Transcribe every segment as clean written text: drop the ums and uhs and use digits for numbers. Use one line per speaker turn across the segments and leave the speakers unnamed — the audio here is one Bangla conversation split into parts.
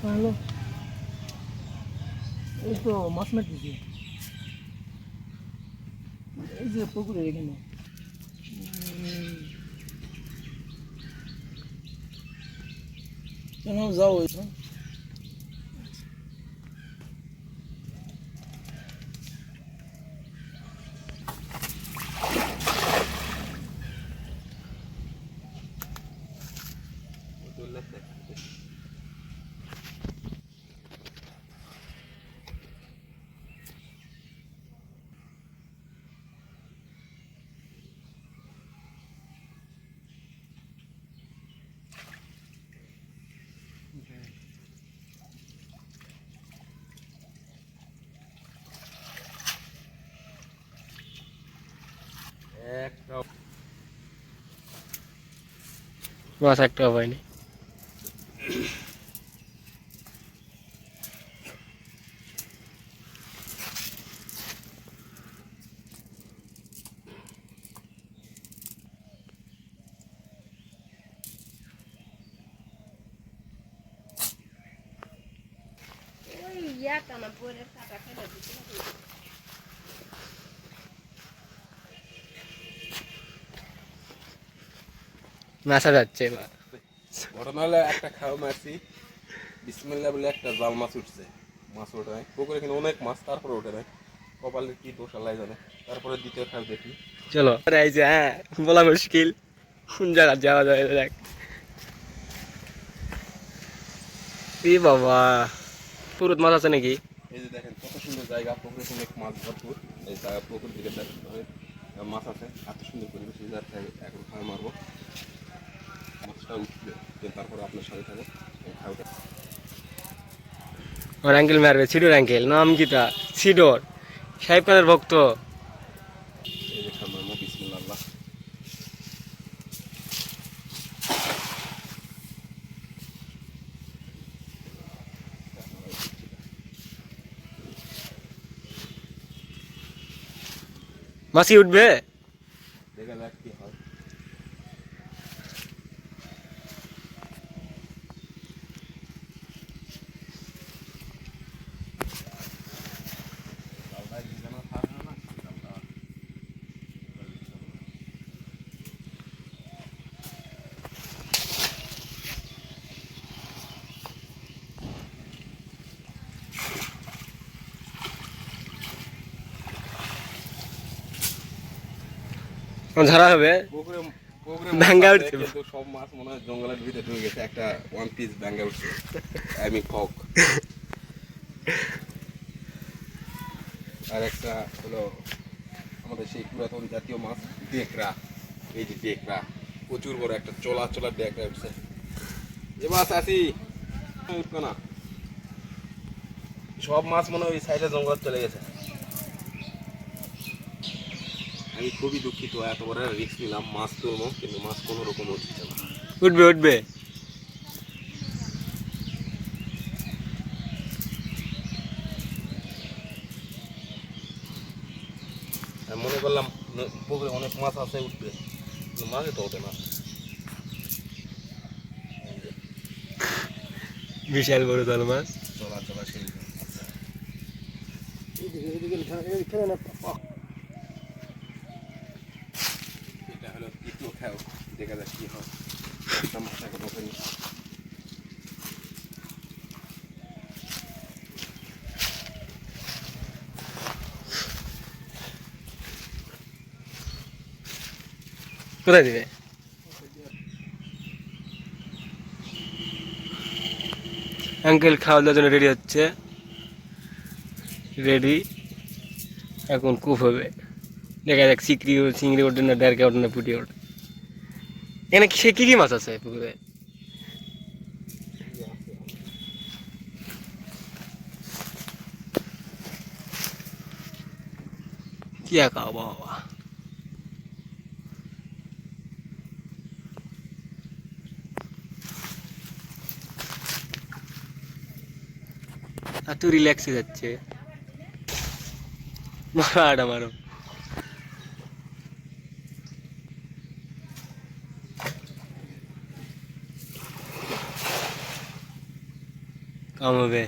হ্যালো, এই তো মাছ মারতেছি, এই যে পুকুরের এখানে। কেন যাও ওইটা?
মাছ একটাও পাইনি। মাছা যাচ্ছে এবার।
ঘটনা হলে একটা খাওয়া মারছি, বিসমিল্লাহ বলে একটা জাল মাছ উঠছে, মাছ ওঠে নাই পুকুরে, কিন্তু অনেক মাছ, তারপরে ওঠে নাই, কপালের কি দোষ আল্লাহ জানে। তারপরে দ্বিতীয় খাল দেখি,
চলো আইছে, হ্যাঁ বলা মুশকিল কোন জায়গা যাওয়া যায়। দেখ এ বাবা, পুরুত মাছ আছে নাকি?
এই যে দেখেন কত সুন্দর জায়গা, পুকুরে অনেক মাছ ভরপুর। এই জায়গা পুকুর দিকে মাছ আছে, এত সুন্দর পরিবেশ। এই জায়গায় এখন খাওয়া মারবো, মাছটা উঠবে, তারপরে আপনার সাথে থাকো খাওয়াটা।
আমার অ্যাঙ্কেল মারবে, সিডোর অ্যাঙ্কেল, নাম কি তা? সিডোর, সাহেব খানের ভক্ত।
এই যে খাওয়া মারবো, বিসমিল্লাহ আল্লাহ।
মাছি উঠবে,
দেখা যাক কি হয়।
ঝাড়া হবে,
পুকুরে পুকুরে
ভাঙ্গা
মাছ আছে,
উঠছে।
কিন্তু সব মাছ মনে হয় জঙ্গলের ভিতরে ঢুকে গেছে। একটা ওয়ান পিস ব্যাঙ্গা উঠছে, আমি কক। আর একটা হলো আমাদের সেই পুরাতন জাতীয় মাছ ডেকরা। এই যে ডেকরা, প্রচুর বড় একটা চলা চলা ডেকরা উঠছে। এ মাছ আসি উঠবে না, সব মাছ মনে হয় ওই সাইডে জঙ্গল চলে গেছে। আমি খুবই দুঃখিত, এত বড় রিস্ক নিলাম, মাছ তুলবো কিন্তু মাছ কোনো রকম উঠছে না।
উঠবে উঠবে।
আমি মনে করলাম পুকুরে অনেক মাছ আছে, উঠবে, কিন্তু মাছই তো ওঠে না।
বিশাল বড় তাল মাছ।
চলা চলা সেই এটা হলো দ্বিতীয় খেয়াল, দেখা যাক কি হয়। মাছ এখন ওঠেনি।
কোথায় দিবে? আঙ্কেল খাওয়া দাওয়ার জন্য রেডি হচ্ছে, রেডি, এখন কুপ হবে। দেখা যাক চিংড়ি চিংড়ি ওঠে না, ডারকে ওঠে না, পুটি ওঠে। এখানে সে কি কি মাছ আছে পুকুরে? কি একা বাবা, আর তুই রিল্যাক্সে যাচ্ছে মারা মারো কাম হবে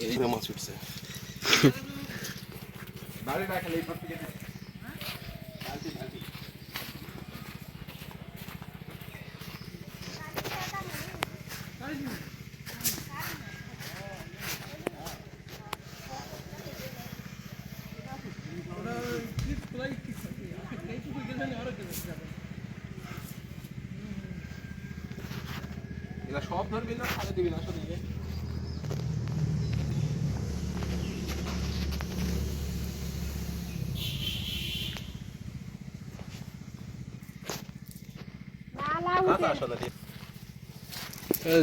এই না মাছ উঠছে বাড়ি রাখলে এই পড়তে গেছে বালতি বালতি এরা সব ধরবি না খালে দিবি না সব দিবি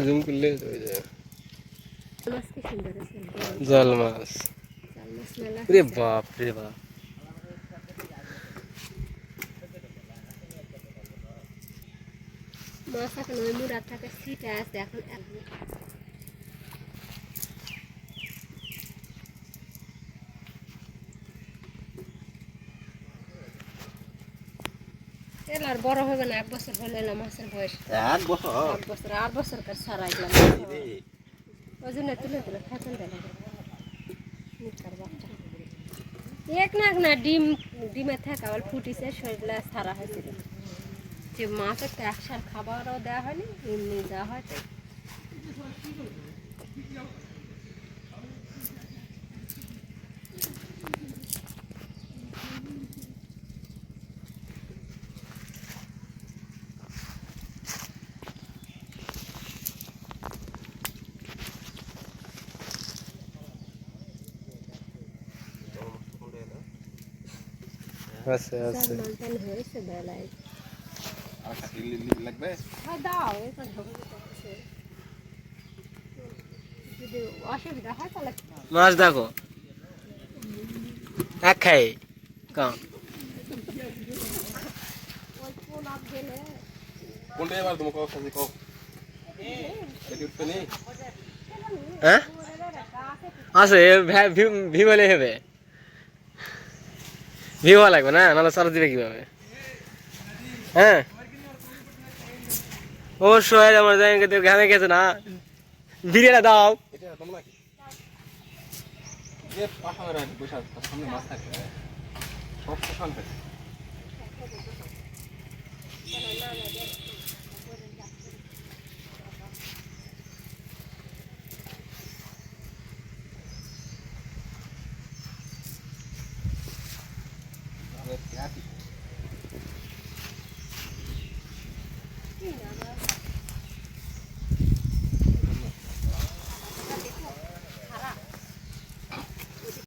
জুম করলে জাল মাছ রে বাপ রে বাপ
মাছ এখন ওই মুরাটাকে সিটে আছে এখন আর বড় হবে না 1 বছর হলে না মাছের বয়স
1 বছর
1 বছর 8 বছর কার সারাই গেল ওই জন্য তুলে তুলে খাতেন দেয় নিকার বাচ্চা এক না ডিমে থাকা বল ফুটিছে শরীরে সারা হয়েছিল যে মাছের তো একসার খাবারও দেওয়া হয়নি এমনি দেওয়া হয় তাই
আছে আছে
মানতেন হয়েছে বেলায়
আর খালি লাগবে
হ্যাঁ দাও এখন হবে যদি অসুবিধা হয় তাহলে
মাছ দেখো এক খাই কাম
ওই ফোন আপ গেলে
কোনটা এবার তুমি কও সাজি কও এটি উঠবে নি
হ্যাঁ আছে ভিমলে হবে ভিমা লাগবে না নাহলে সারা দিবে কিভাবে হ্যাঁ অবশ্যই আমার জায়গাকে ঘামে গেছে না বিরিয়ানি দাও
এটা তোমরা কি যে পাশামের আছে বসে তার সামনে মাছ থাকে সব শান্ত